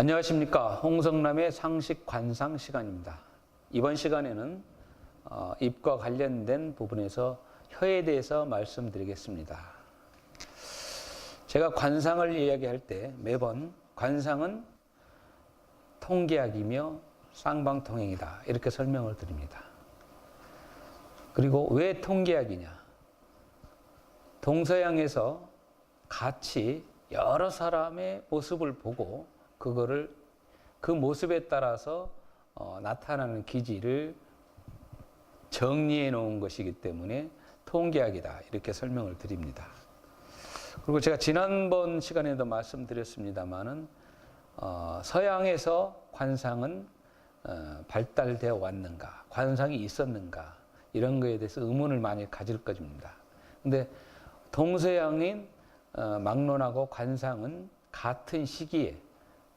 안녕하십니까. 홍성남의 상식 관상 시간입니다. 이번 시간에는 입과 관련된 부분에서 혀에 대해서 말씀드리겠습니다. 제가 관상을 이야기할 때 매번 관상은 통계학이며 쌍방통행이다 이렇게 설명을 드립니다. 그리고 왜 통계학이냐? 동서양에서 같이 여러 사람의 모습을 보고 그거를 그 모습에 따라서 나타나는 기질을 정리해 놓은 것이기 때문에 통계학이다 이렇게 설명을 드립니다. 그리고 제가 지난번 시간에도 말씀드렸습니다마는 서양에서 관상은 발달되어 왔는가, 관상이 있었는가 이런 거에 대해서 의문을 많이 가질 것입니다. 근데 동서양인 막론하고 관상은 같은 시기에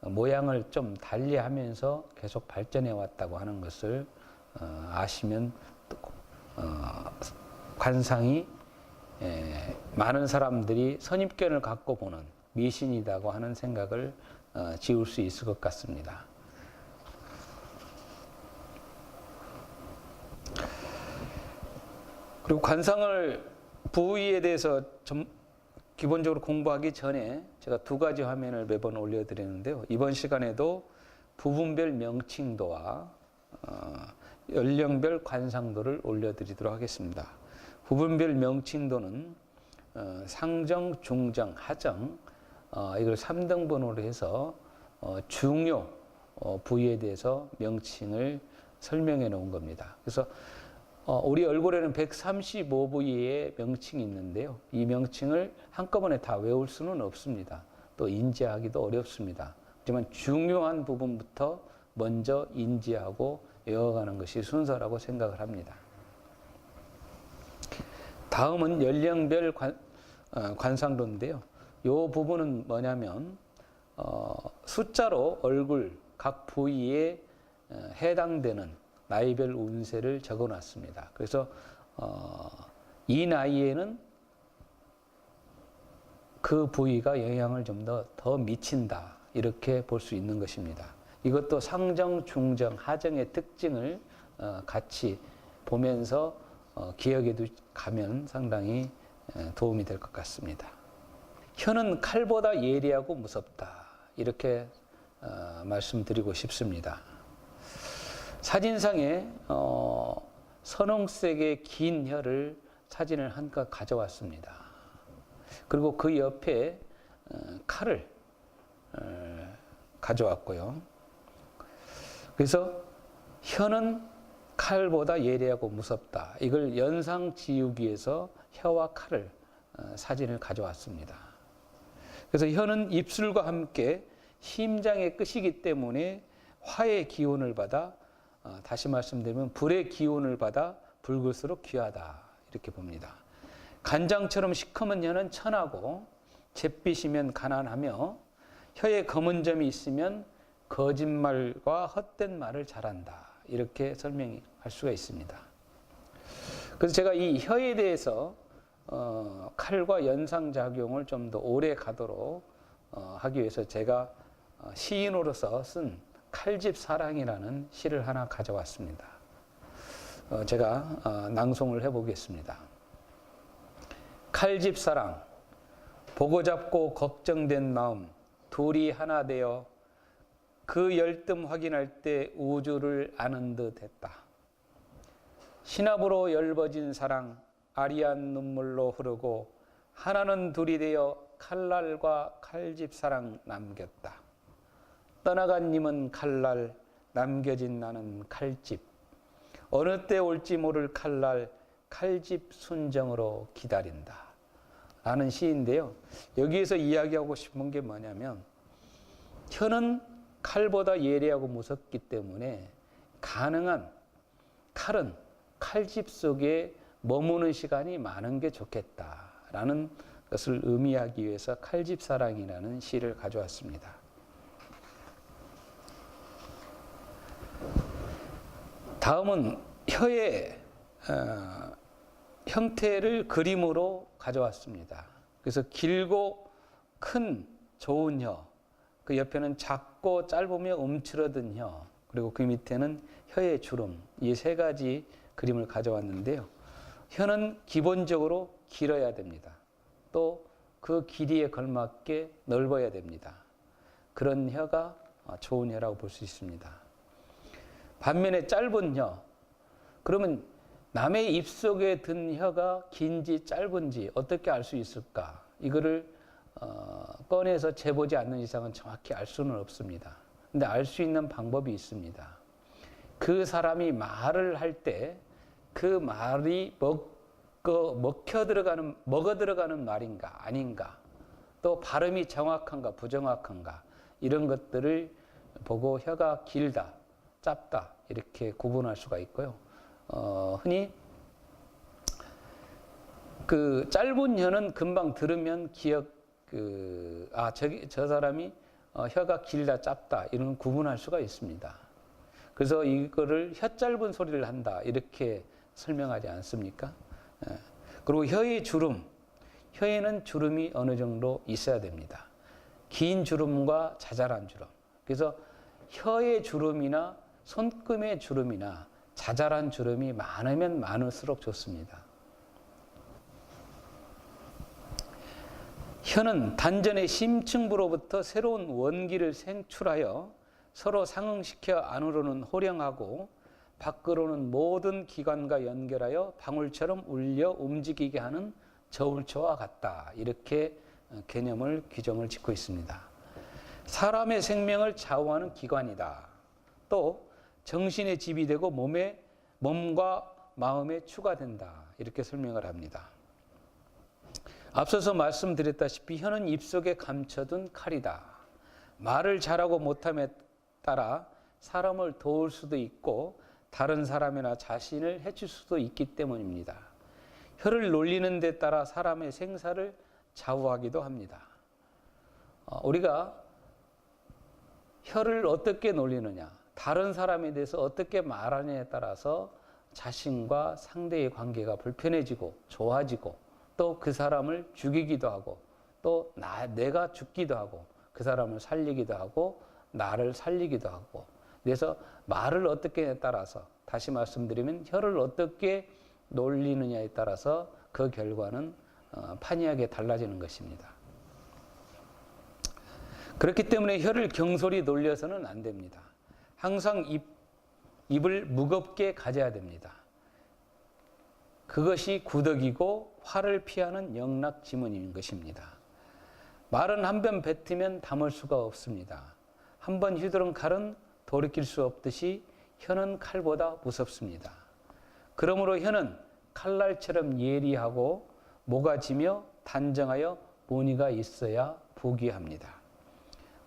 모양을 좀 달리하면서 계속 발전해 왔다고 하는 것을 아시면 관상이 많은 사람들이 선입견을 갖고 보는 미신이라고 하는 생각을 지울 수 있을 것 같습니다. 그리고 관상을 부위에 대해서 좀 기본적으로 공부하기 전에 제가 두 가지 화면을 매번 올려드리는데요. 이번 시간에도 부분별 명칭도와 연령별 관상도를 올려드리도록 하겠습니다. 부분별 명칭도는 상정, 중정, 하정 이걸 3등분으로 해서 중요 부위에 대해서 명칭을 설명해 놓은 겁니다. 그래서 우리 얼굴에는 135부위의 명칭이 있는데요. 이 명칭을 한꺼번에 다 외울 수는 없습니다. 또 인지하기도 어렵습니다. 하지만 중요한 부분부터 먼저 인지하고 외워가는 것이 순서라고 생각을 합니다. 다음은 연령별 관상도인데요. 이 부분은 뭐냐면 숫자로 얼굴 각 부위에 해당되는 나이별 운세를 적어놨습니다. 그래서 이 나이에는 그 부위가 영향을 좀 더 미친다 이렇게 볼 수 있는 것입니다. 이것도 상정, 중정, 하정의 특징을 같이 보면서 기억해 가면 상당히 도움이 될 것 같습니다. 혀는 칼보다 예리하고 무섭다 이렇게 말씀드리고 싶습니다. 사진상에 선홍색의 긴 혀를 사진을 한 컷 가져왔습니다. 그리고 그 옆에 칼을 가져왔고요. 그래서 혀는 칼보다 예리하고 무섭다. 이걸 연상 지우기 위해서 혀와 칼을 사진을 가져왔습니다. 그래서 혀는 입술과 함께 심장의 끝이기 때문에 화의 기운을 받아 다시 말씀드리면 불의 기운을 받아 붉을수록 귀하다 이렇게 봅니다. 간장처럼 시커먼 혀는 천하고 잿빛이면 가난하며 혀에 검은 점이 있으면 거짓말과 헛된 말을 잘한다 이렇게 설명할 수가 있습니다. 그래서 제가 이 혀에 대해서 칼과 연상작용을 좀 더 오래 가도록 하기 위해서 제가 시인으로서 쓴 칼집사랑이라는 시를 하나 가져왔습니다. 제가 낭송을 해보겠습니다. 칼집사랑 보고 잡고 걱정된 마음 둘이 하나 되어 그 열뜸 확인할 때 우주를 아는 듯 했다. 신압으로 열버진 사랑 아리한 눈물로 흐르고 하나는 둘이 되어 칼날과 칼집사랑 남겼다. 떠나간 님은 칼날, 남겨진 나는 칼집. 어느 때 올지 모를 칼날, 칼집 순정으로 기다린다. 라는 시인데요. 여기에서 이야기하고 싶은 게 뭐냐면 혀는 칼보다 예리하고 무섭기 때문에 가능한 칼은 칼집 속에 머무는 시간이 많은 게 좋겠다라는 것을 의미하기 위해서 칼집사랑이라는 시를 가져왔습니다. 다음은 혀의 형태를 그림으로 가져왔습니다. 그래서 길고 큰 좋은 혀, 그 옆에는 작고 짧으며 움츠러든 혀, 그리고 그 밑에는 혀의 주름, 이 세 가지 그림을 가져왔는데요. 혀는 기본적으로 길어야 됩니다. 또 그 길이에 걸맞게 넓어야 됩니다. 그런 혀가 좋은 혀라고 볼 수 있습니다. 반면에 짧은 혀, 그러면 남의 입속에 든 혀가 긴지 짧은지 어떻게 알 수 있을까? 이거를 꺼내서 재보지 않는 이상은 정확히 알 수는 없습니다. 근데 알 수 있는 방법이 있습니다. 그 사람이 말을 할 때 그 말이 먹어 들어가는 말인가 아닌가, 또 발음이 정확한가 부정확한가, 이런 것들을 보고 혀가 길다, 짧다 이렇게 구분할 수가 있고요. 흔히 그 짧은 혀는 금방 들으면 저 사람이 혀가 길다 짧다 이런 구분할 수가 있습니다. 그래서 이거를 혀 짧은 소리를 한다 이렇게 설명하지 않습니까? 그리고 혀의 주름, 혀에는 주름이 어느 정도 있어야 됩니다. 긴 주름과 자잘한 주름. 그래서 혀의 주름이나 손금의 주름이나 자잘한 주름이 많으면 많을수록 좋습니다. 혀는 단전의 심층부로부터 새로운 원기를 생출하여 서로 상응시켜 안으로는 호령하고 밖으로는 모든 기관과 연결하여 방울처럼 울려 움직이게 하는 저울초와 같다. 이렇게 개념을 규정을 짓고 있습니다. 사람의 생명을 좌우하는 기관이다. 또 정신의 집이 되고 몸과 마음의 추가 된다. 이렇게 설명을 합니다. 앞서서 말씀드렸다시피 혀는 입속에 감춰둔 칼이다. 말을 잘하고 못함에 따라 사람을 도울 수도 있고 다른 사람이나 자신을 해칠 수도 있기 때문입니다. 혀를 놀리는 데 따라 사람의 생사를 좌우하기도 합니다. 우리가 혀를 어떻게 놀리느냐, 다른 사람에 대해서 어떻게 말하느냐에 따라서 자신과 상대의 관계가 불편해지고 좋아지고 또 그 사람을 죽이기도 하고 또 내가 죽기도 하고 그 사람을 살리기도 하고 나를 살리기도 하고, 그래서 말을 어떻게 에 따라서, 다시 말씀드리면 혀를 어떻게 놀리느냐에 따라서 그 결과는 판이하게 달라지는 것입니다. 그렇기 때문에 혀를 경솔히 놀려서는 안 됩니다. 항상 입을 무겁게 가져야 됩니다. 그것이 구덕이고 화를 피하는 영락지문인 것입니다. 말은 한 번 뱉으면 담을 수가 없습니다. 한 번 휘두른 칼은 돌이킬 수 없듯이 혀는 칼보다 무섭습니다. 그러므로 혀는 칼날처럼 예리하고 모가지며 단정하여 무늬가 있어야 부귀합니다.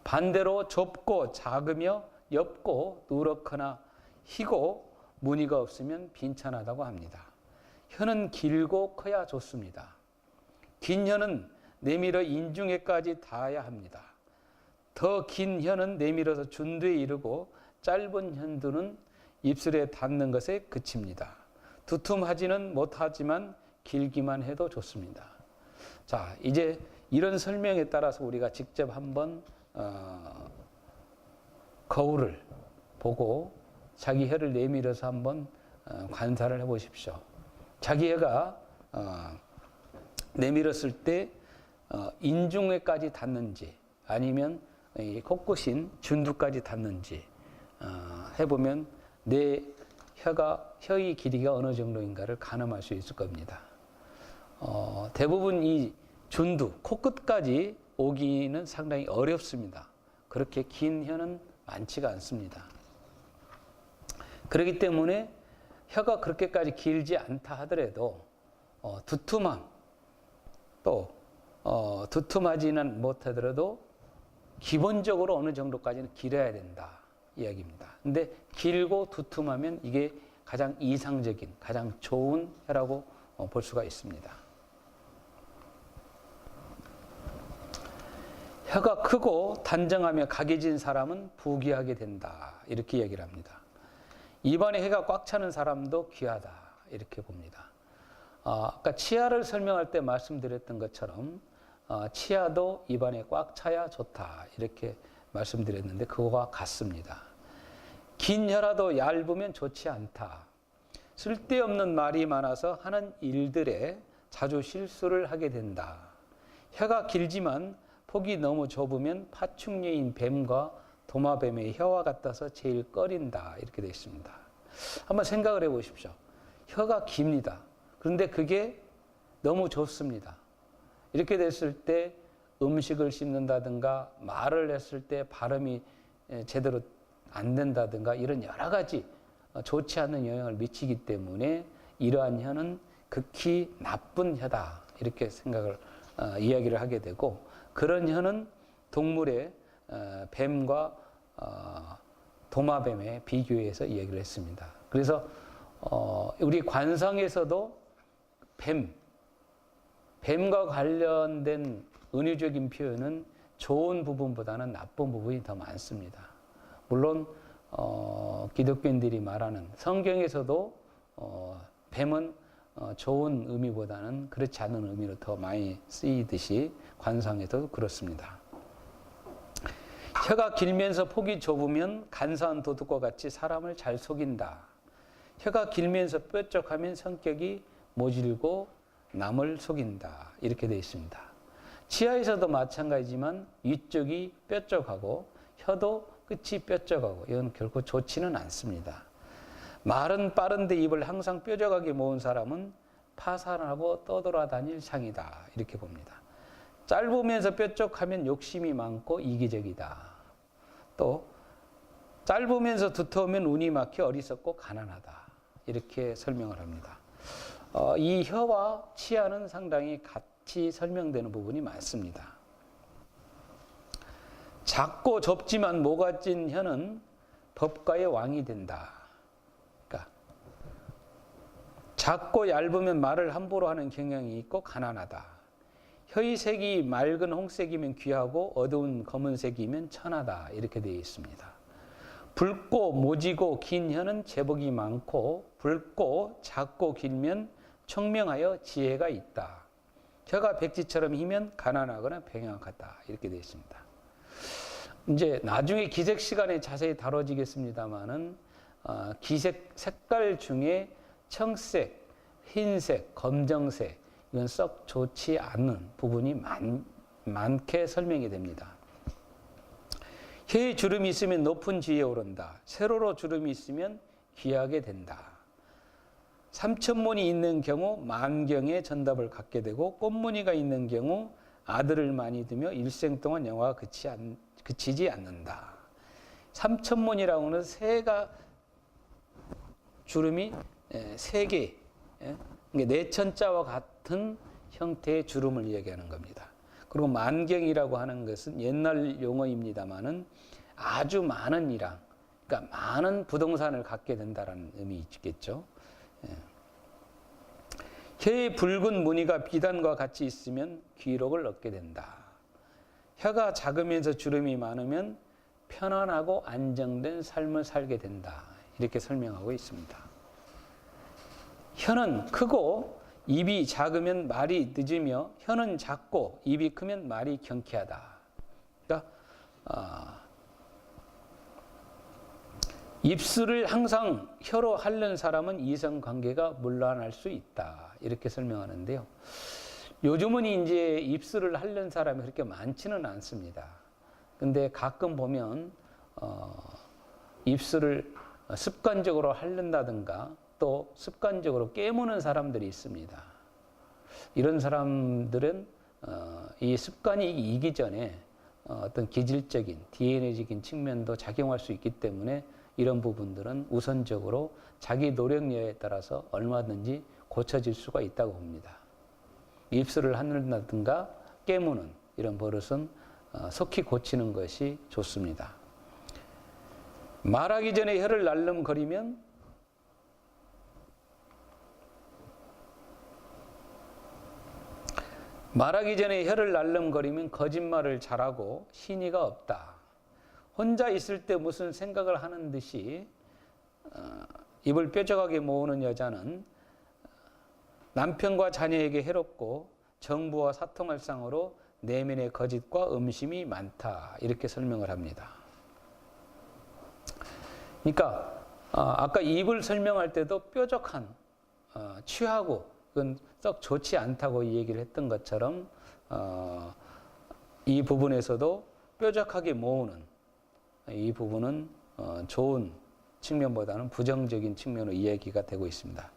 반대로 좁고 작으며 옅고 누렇거나 희고 무늬가 없으면 빈천하다고 합니다. 혀는 길고 커야 좋습니다. 긴 혀는 내밀어 인중에까지 닿아야 합니다. 더 긴 혀는 내밀어서 준두에 이르고 짧은 혀는 입술에 닿는 것에 그칩니다. 두툼하지는 못하지만 길기만 해도 좋습니다. 자, 이제 이런 설명에 따라서 우리가 직접 한번 거울을 보고 자기 혀를 내밀어서 한번 관찰을 해보십시오. 자기 혀가 내밀었을 때 인중에까지 닿는지 아니면 이 코끝인 준두까지 닿는지 해보면 내 혀의 길이가 어느 정도인가를 가늠할 수 있을 겁니다. 대부분 이 준두, 코끝까지 오기는 상당히 어렵습니다. 그렇게 긴 혀는 많지가 않습니다. 그렇기 때문에 혀가 그렇게까지 길지 않다 하더라도 두툼함, 또 두툼하지는 못하더라도 기본적으로 어느 정도까지는 길어야 된다 이야기입니다. 근데 길고 두툼하면 이게 가장 이상적인, 가장 좋은 혀라고 볼 수가 있습니다. 혀가 크고 단정하며 각해진 사람은 부귀하게 된다 이렇게 얘기를 합니다. 입안에 혀가 꽉 차는 사람도 귀하다 이렇게 봅니다. 아까 치아를 설명할 때 말씀드렸던 것처럼 치아도 입안에 꽉 차야 좋다 이렇게 말씀드렸는데 그거와 같습니다. 긴 혀라도 얇으면 좋지 않다. 쓸데없는 말이 많아서 하는 일들에 자주 실수를 하게 된다. 혀가 길지만 폭이 너무 좁으면 파충류인 뱀과 도마뱀의 혀와 같아서 제일 꺼린다. 이렇게 되어 있습니다. 한번 생각을 해보십시오. 혀가 깁니다. 그런데 그게 너무 좁습니다. 이렇게 됐을 때 음식을 씹는다든가 말을 했을 때 발음이 제대로 안 된다든가 이런 여러 가지 좋지 않은 영향을 미치기 때문에 이러한 혀는 극히 나쁜 혀다. 이렇게 생각을 이야기를 하게 되고, 그런 혀는 동물의 뱀과 도마뱀에 비교해서 이야기를 했습니다. 그래서 우리 관상에서도 뱀과 관련된 은유적인 표현은 좋은 부분보다는 나쁜 부분이 더 많습니다. 물론 기독교인들이 말하는 성경에서도 뱀은 좋은 의미보다는 그렇지 않은 의미로 더 많이 쓰이듯이 관상에서도 그렇습니다. 혀가 길면서 폭이 좁으면 간사한 도둑과 같이 사람을 잘 속인다. 혀가 길면서 뾰족하면 성격이 모질고 남을 속인다. 이렇게 되어 있습니다. 치아에서도 마찬가지지만 위쪽이 뾰족하고 혀도 끝이 뾰족하고 이건 결코 좋지는 않습니다. 말은 빠른데 입을 항상 뾰족하게 모은 사람은 파산하고 떠돌아다닐 상이다. 이렇게 봅니다. 짧으면서 뾰족하면 욕심이 많고 이기적이다. 또 짧으면서 두터우면 운이 막혀 어리석고 가난하다. 이렇게 설명을 합니다. 이 혀와 치아는 상당히 같이 설명되는 부분이 많습니다. 작고 좁지만 모가진 혀는 법가의 왕이 된다. 그러니까 작고 얇으면 말을 함부로 하는 경향이 있고 가난하다. 혀의 색이 맑은 홍색이면 귀하고 어두운 검은색이면 천하다. 이렇게 되어 있습니다. 붉고 모지고 긴 혀는 제복이 많고 붉고 작고 길면 총명하여 지혜가 있다. 혀가 백지처럼 희면 가난하거나 병약하다. 이렇게 되어 있습니다. 이제 나중에 기색 시간에 자세히 다뤄지겠습니다만은 기색 색깔 중에 청색, 흰색, 검정색 이건 썩 좋지 않은 부분이 많게 설명이 됩니다. 혀에 주름이 있으면 높은 지혜에 오른다. 세로로 주름이 있으면 귀하게 된다. 삼천문이 있는 경우 만경의 전답을 갖게 되고 꽃무늬가 있는 경우 아들을 많이 두며 일생 동안 영화가 그치지 않는다. 삼천문이라고 하는 새가 주름이 세 개, 네천자와 같은 형태의 주름을 이야기하는 겁니다. 그리고 만경이라고 하는 것은 옛날 용어입니다만은 아주 많은 이랑, 그러니까 많은 부동산을 갖게 된다라는 의미 있겠죠. 혀의 붉은 무늬가 비단과 같이 있으면 귀록을 얻게 된다. 혀가 작으면서 주름이 많으면 편안하고 안정된 삶을 살게 된다. 이렇게 설명하고 있습니다. 혀는 크고 입이 작으면 말이 늦으며 혀는 작고 입이 크면 말이 경쾌하다. 그러니까 입술을 항상 혀로 핥는 사람은 이성관계가 문란할 수 있다. 이렇게 설명하는데요. 요즘은 이제 입술을 핥는 사람이 그렇게 많지는 않습니다. 근데 가끔 보면 입술을 습관적으로 핥는다든가 또 습관적으로 깨무는 사람들이 있습니다. 이런 사람들은 이 습관이 이기 전에 어떤 기질적인 DNA적인 측면도 작용할 수 있기 때문에 이런 부분들은 우선적으로 자기 노력력에 따라서 얼마든지 고쳐질 수가 있다고 봅니다. 입술을 핥는다든가 깨무는 이런 버릇은 속히 고치는 것이 좋습니다. 말하기 전에 혀를 날름거리면 거짓말을 잘하고 신의가 없다. 혼자 있을 때 무슨 생각을 하는 듯이 입을 뾰족하게 모으는 여자는 남편과 자녀에게 해롭고 정부와 사통할 상으로 내면의 거짓과 음심이 많다. 이렇게 설명을 합니다. 그러니까 아까 입을 설명할 때도 뾰족한 취하고 그건 썩 좋지 않다고 이 얘기를 했던 것처럼 이 부분에서도 뾰족하게 모으는 이 부분은 좋은 측면보다는 부정적인 측면으로 이야기가 되고 있습니다.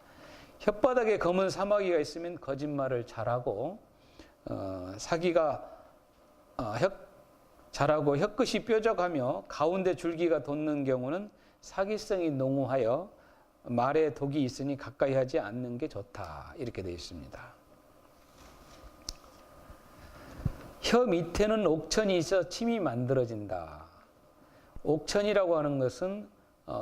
혓바닥에 검은 사마귀가 있으면 거짓말을 잘하고 사기가 잘하고 혀끝이 뾰족하며 가운데 줄기가 돋는 경우는 사기성이 농후하여 말에 독이 있으니 가까이 하지 않는 게 좋다. 이렇게 되어 있습니다. 혀 밑에는 옥천이 있어 침이 만들어진다. 옥천이라고 하는 것은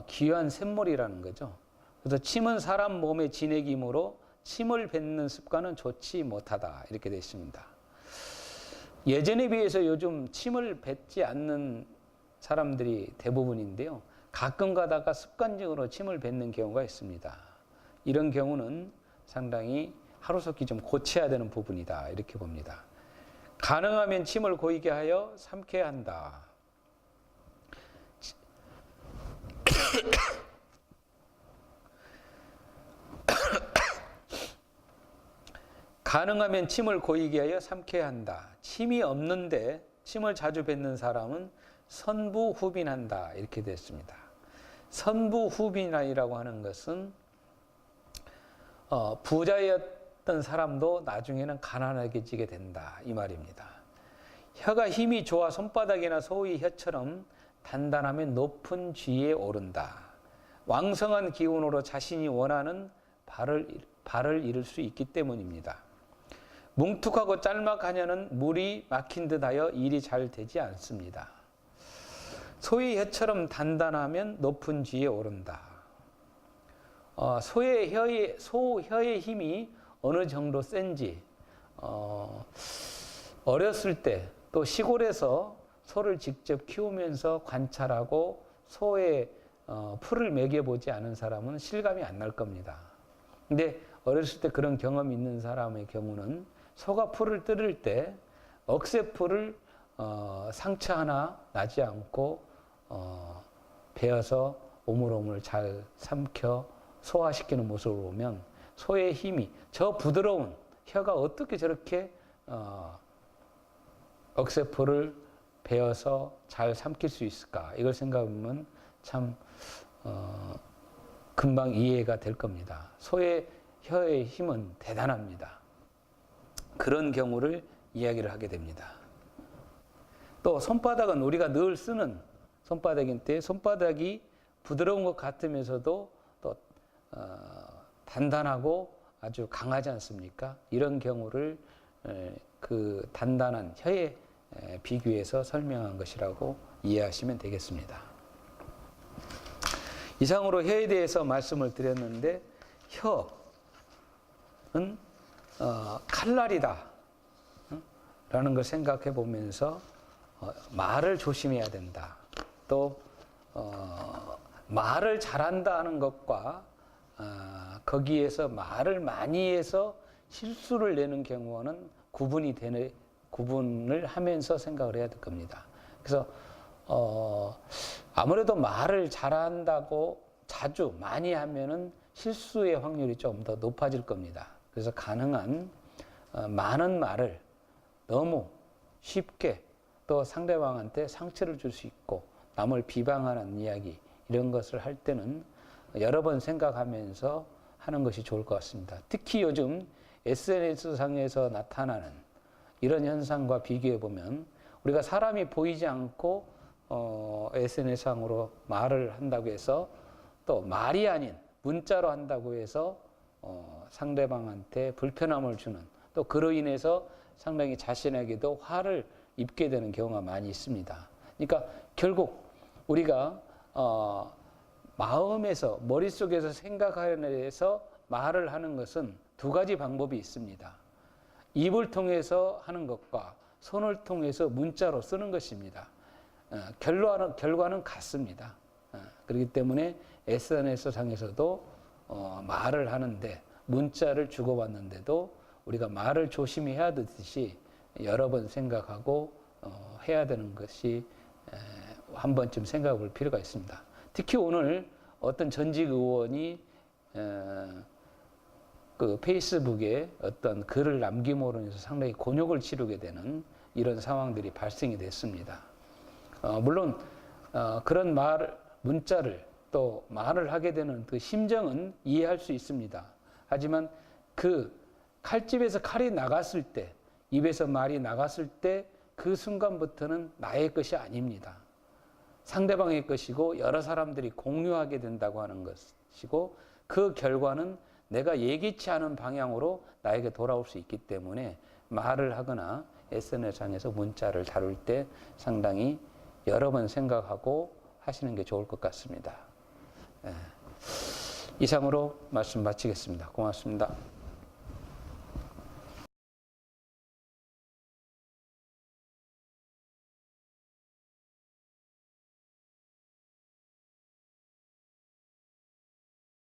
귀한 샘물이라는 거죠. 그래서 침은 사람 몸의 진액이므로 침을 뱉는 습관은 좋지 못하다. 이렇게 되어 있습니다. 예전에 비해서 요즘 침을 뱉지 않는 사람들이 대부분인데요. 가끔 가다가 습관적으로 침을 뱉는 경우가 있습니다. 이런 경우는 상당히 하루속히 좀 고쳐야 되는 부분이다. 이렇게 봅니다. 가능하면 침을 고이게 하여 삼켜야 한다. 가능하면 침을 고이게 하여 삼켜야 한다. 침이 없는데 침을 자주 뱉는 사람은 선부후빈한다. 이렇게 됐습니다. 선부후빈이라고 하는 것은 부자였던 사람도 나중에는 가난하게 지게 된다. 이 말입니다. 혀가 힘이 좋아 손바닥이나 소의 혀처럼 단단하면 높은 쥐에 오른다. 왕성한 기운으로 자신이 원하는 발을 이룰 수 있기 때문입니다. 뭉툭하고 짤막하냐는 물이 막힌 듯하여 일이 잘 되지 않습니다. 소의 혀처럼 단단하면 높은 쥐에 오른다. 소혀의 힘이 어느 정도 센지 어렸을 때 또 시골에서 소를 직접 키우면서 관찰하고 소의 풀을 먹여보지 않은 사람은 실감이 안 날 겁니다. 근데 어렸을 때 그런 경험이 있는 사람의 경우는 소가 풀을 뜯을 때 억새풀을 상처 하나 나지 않고 베어서 오물오물 잘 삼켜 소화시키는 모습을 보면 소의 힘이 저 부드러운 혀가 어떻게 저렇게 억새풀을 베어서 잘 삼킬 수 있을까? 이걸 생각하면 참 금방 이해가 될 겁니다. 소의 혀의 힘은 대단합니다. 그런 경우를 이야기를 하게 됩니다. 또 손바닥은 우리가 늘 쓰는 손바닥인데 손바닥이 부드러운 것 같으면서도 또 단단하고 아주 강하지 않습니까? 이런 경우를 그 단단한 혀에 비교해서 설명한 것이라고 이해하시면 되겠습니다. 이상으로 혀에 대해서 말씀을 드렸는데 혀는 칼날이다 라는 걸 생각해 보면서 말을 조심해야 된다. 또 말을 잘한다 하는 것과 거기에서 말을 많이 해서 실수를 내는 경우는 구분을 하면서 생각을 해야 될 겁니다. 그래서 아무래도 말을 잘한다고 자주 많이 하면은 실수의 확률이 좀 더 높아질 겁니다. 그래서 가능한 많은 말을 너무 쉽게 또 상대방한테 상처를 줄 수 있고 남을 비방하는 이야기 이런 것을 할 때는 여러 번 생각하면서 하는 것이 좋을 것 같습니다. 특히 요즘 SNS상에서 나타나는 이런 현상과 비교해 보면 우리가 사람이 보이지 않고 SNS상으로 말을 한다고 해서 또 말이 아닌 문자로 한다고 해서 상대방한테 불편함을 주는 또 그로 인해서 상당히 자신에게도 화를 입게 되는 경우가 많이 있습니다. 그러니까 결국 우리가 마음에서 머릿속에서 생각하면서 말을 하는 것은 두 가지 방법이 있습니다. 입을 통해서 하는 것과 손을 통해서 문자로 쓰는 것입니다. 결과는 같습니다. 그렇기 때문에 SNS 상에서도 말을 하는데 문자를 주고받는데도 우리가 말을 조심히 해야 되듯이 여러 번 생각하고 해야 되는 것이 한 번쯤 생각해 볼 필요가 있습니다. 특히 오늘 어떤 전직 의원이 그 페이스북에 어떤 글을 남김으로 인해서 상당히 곤욕을 치르게 되는 이런 상황들이 발생이 됐습니다. 물론 그런 문자를 또 말을 하게 되는 그 심정은 이해할 수 있습니다. 하지만 그 칼집에서 칼이 나갔을 때, 입에서 말이 나갔을 때 그 순간부터는 나의 것이 아닙니다. 상대방의 것이고 여러 사람들이 공유하게 된다고 하는 것이고 그 결과는 내가 예기치 않은 방향으로 나에게 돌아올 수 있기 때문에 말을 하거나 SNS상에서 문자를 다룰 때 상당히 여러 번 생각하고 하시는 게 좋을 것 같습니다. 이상으로 말씀 마치겠습니다. 고맙습니다.